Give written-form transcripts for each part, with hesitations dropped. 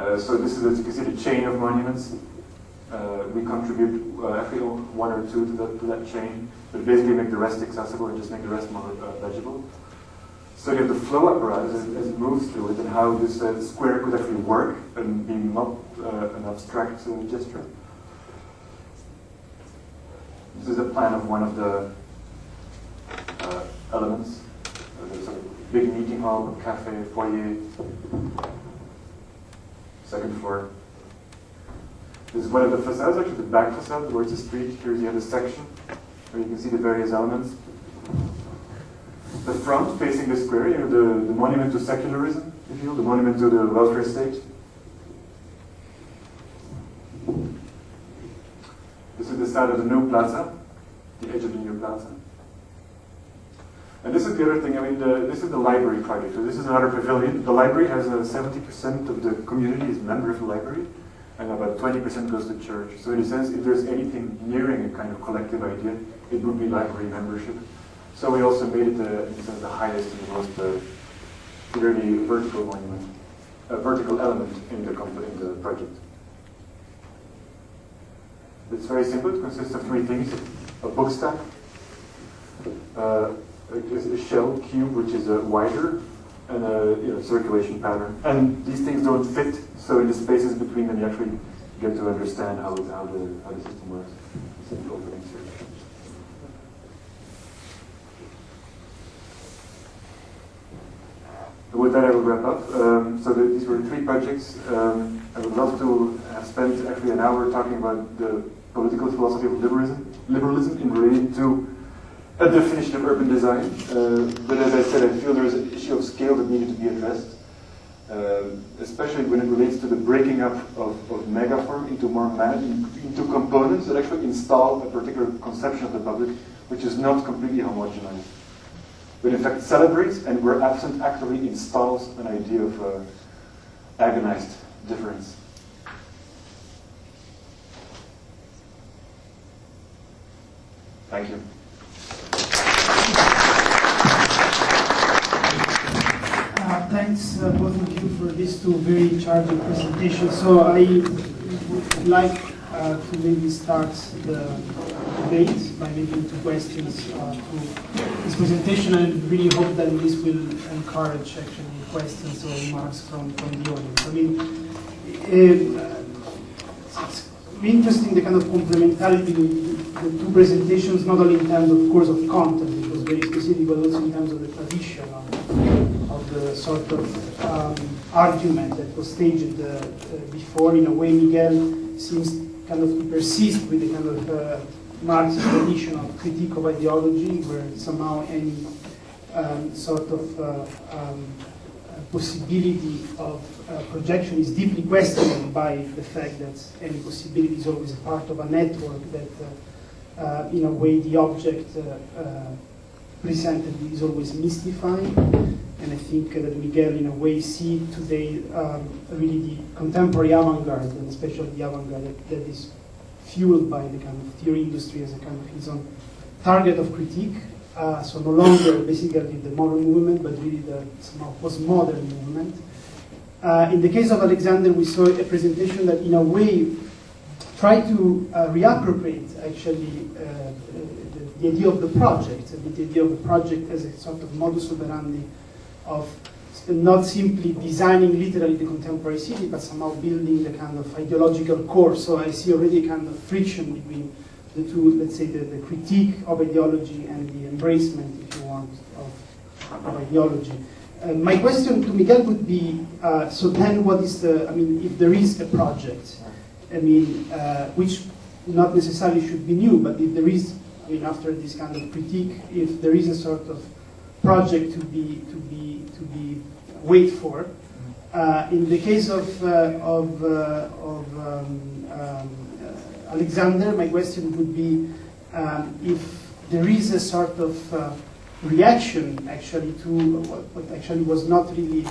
So this is, as you can see, the chain of monuments. We contribute actually one or two to that chain, but basically make the rest accessible and just make the rest more legible. So you have the flow apparatus as it moves through it, and how this square could actually work and be not an abstract gesture. This is a plan of one of the elements. There's a big meeting hall, a cafe, foyer, second floor. This is one of the facades, actually the back facade towards the street. Here you have a section where you can see the various elements. The front facing the square, you know, the monument to secularism, if you will, the monument to the welfare state. This is the side of the new plaza, the edge of the new plaza. And this is the other thing, I mean, this is the library project. So this is another pavilion. The library has 70% of the community is member of the library, and about 20% goes to church. So in a sense, if there's anything nearing a kind of collective idea, it would be library membership. So we also made it, in a sense, the highest and the most clearly vertical monument, vertical element in the project. It's very simple. It consists of three things: a book stack, a shell cube, which is wider, and a circulation pattern. And these things don't fit, so in the spaces between them, you actually get to understand how the system works. Simple openings here. With that, I will wrap up. So these were three projects. I would love to have spent actually an hour talking about the political philosophy of liberalism in relation to a definition of urban design. But as I said, I feel there is an issue of scale that needed to be addressed, especially when it relates to the breaking up of megaform into into components that actually install a particular conception of the public, which is not completely homogenized, but in fact celebrates and where absent actively installs an idea of agonized difference. Thank you. Thanks both of you for these two very charging presentations. So I would like to maybe start the debate by making two questions to this presentation, and really hope that this will encourage actually questions or remarks from the audience. I mean, it's interesting the kind of complementarity with the two presentations, not only in terms, of course, of content, it was very specific, but also in terms of the tradition of the sort of argument that was staged before. In a way, Miguel seems kind of to persist with the kind of Marxist tradition of critique of ideology, where somehow any sort of possibility of projection is deeply questioned by the fact that any possibility is always a part of a network that, in a way, the object presented is always mystifying. And I think that Miguel, in a way, see today really the contemporary avant-garde, and especially the avant-garde that is fueled by the kind of theory industry as a kind of his own target of critique. So no longer basically the modern movement, but really the somehow postmodern movement. In the case of Alexander, we saw a presentation that, in a way, tried to reappropriate actually the idea of the project, the idea of the project as a sort of modus operandi of not simply designing literally the contemporary city, but somehow building the kind of ideological core. So I see already a kind of friction between the two, let's say, the critique of ideology and the embracement, if you want, of ideology. My question to Miguel would be, so then what is the, I mean, if there is a project, I mean, which not necessarily should be new, but if there is, I mean, after this kind of critique, if there is a sort of project to be wait for. In the case of Alexander, my question would be if there is a sort of reaction actually to what actually was not really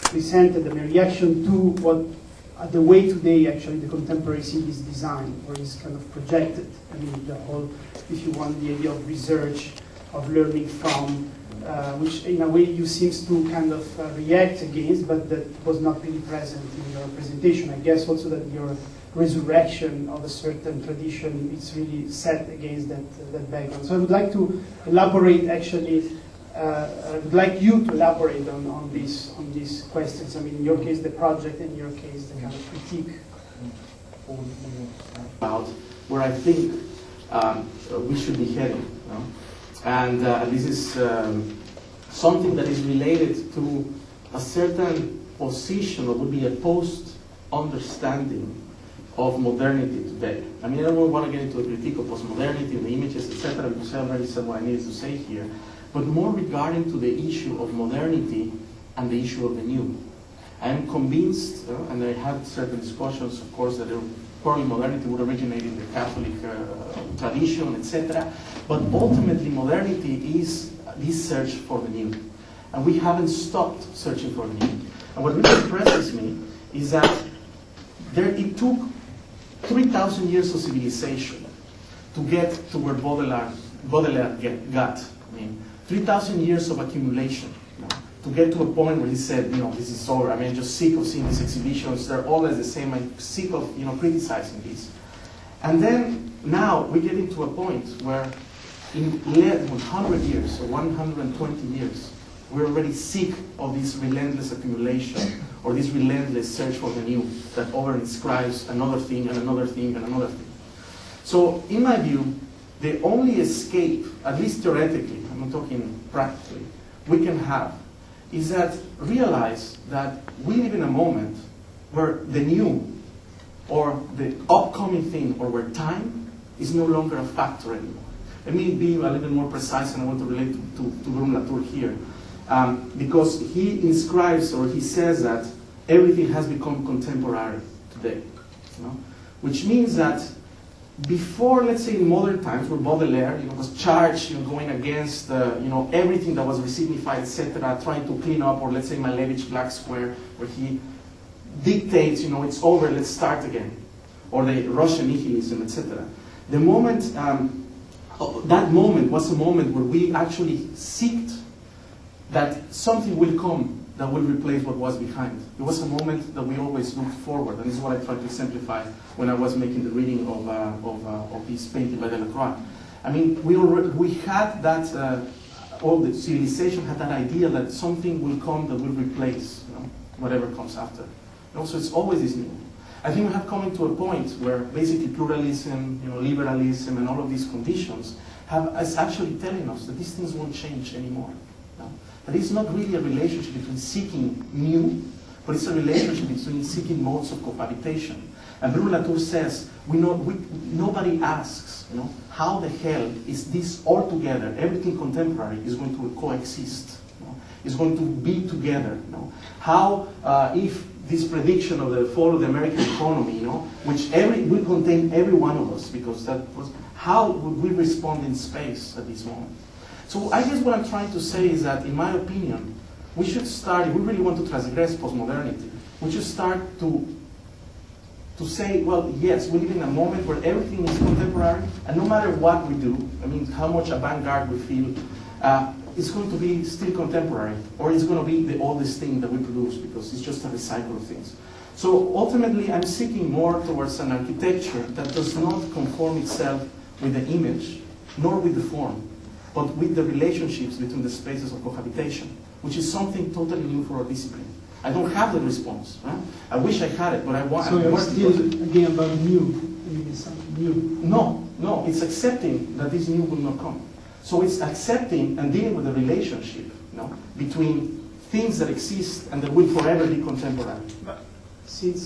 presented, a reaction to what the way today actually the contemporary city is designed or is kind of projected. I mean, the whole, if you want, the idea of research, of learning from, which in a way you seems to kind of react against, but that was not really present in your presentation. I guess also that your resurrection of a certain tradition is really set against that background. So I would like to elaborate, actually, I would like you to elaborate on these questions. I mean, in your case, the project, in your case, the kind of critique. About where I think we should be heading. You know? And this is something that is related to a certain position that would be a post-understanding of modernity today. I mean, I don't want to get into a critique of postmodernity and the images, etc., because I already said what I needed to say here, but more regarding to the issue of modernity and the issue of the new. I am convinced, and I had certain discussions, of course, that probably modernity would originate in the Catholic tradition, etc., but ultimately modernity is this search for the new. And we haven't stopped searching for the new. And what really impresses me is that it took 3,000 years of civilization to get to where Baudelaire got. I mean, 3,000 years of accumulation, you know, to get to a point where he said, you know, this is over. I mean, I'm just sick of seeing these exhibitions. They're always the same. I'm sick of, you know, criticizing these. And then now we get into a point where in 100 years or 120 years, we're already sick of this relentless accumulation or this relentless search for the new that over-inscribes another thing and another thing and another thing. So in my view, the only escape, at least theoretically, I'm not talking practically, we can have is that realize that we live in a moment where the new or the upcoming thing or where time is no longer a factor anymore. Let me be a little bit more precise, and I want to relate to Robles-Duran here. Because he inscribes or he says that everything has become contemporary today. You know? Which means that before, let's say in modern times, where Baudelaire, you know, was charged, you know, going against you know, everything that was resignified, etc., trying to clean up, or let's say Malevich Black Square, where he dictates, you know, it's over, let's start again, or the Russian nihilism, etc. The moment, that moment was a moment where we actually seeked that something will come that will replace what was behind. It was a moment that we always looked forward, and this is what I tried to simplify when I was making the reading of this painting by Delacroix. I mean, we had that, all the civilization had that idea that something will come that will replace, you know, whatever comes after. And also, it's always this new. I think we have come to a point where basically pluralism, you know, liberalism, and all of these conditions is actually telling us that these things won't change anymore. No? That it's not really a relationship between seeking new, but it's a relationship between seeking modes of cohabitation. And Robles-Duran says, nobody asks, you know, how the hell is this all together, everything contemporary is going to coexist, you know, is going to be together. You know? How, if this prediction of the fall of the American economy, you know, which will contain every one of us, because that was, how would we respond in space at this moment? So I guess what I'm trying to say is that, in my opinion, we should start, if we really want to transgress postmodernity, we should start to say, well, yes, we live in a moment where everything is contemporary, and no matter what we do, I mean, how much avant-garde we feel, it's going to be still contemporary, or it's going to be the oldest thing that we produce, because it's just a recycle of things. So ultimately, I'm seeking more towards an architecture that does not conform itself with the image, nor with the form, but with the relationships between the spaces of cohabitation, which is something totally new for our discipline. I don't have the response. Right? I wish I had it, but I want. So you're still again about new. I mean, it's something new. No, it's accepting that this new will not come. So it's accepting and dealing with the relationship, you know, between things that exist and that will forever be contemporary.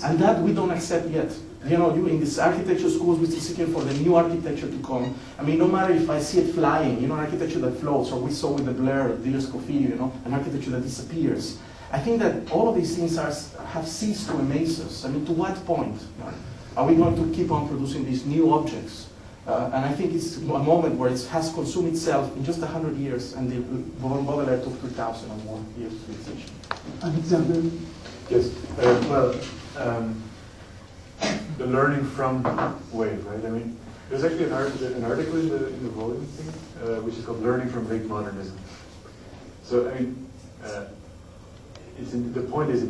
And that we don't accept yet. You know, you in these architecture schools, we're seeking for the new architecture to come. I mean, no matter if I see it flying, you know, an architecture that floats, or we saw with the Blair of Diller-Scofield, you know, an architecture that disappears. I think that all of these things have ceased to amaze us. I mean, to what point, you know, are we going to keep on producing these new objects? And I think it's a moment where it has consumed itself in just 100 years, and the Baudelaire took 2,000 or more years of civilization. Alexander? Yes. The learning from wave, right? I mean, there's actually an article in the volume thing, which is called "Learning from Late Modernism," So I mean, the point is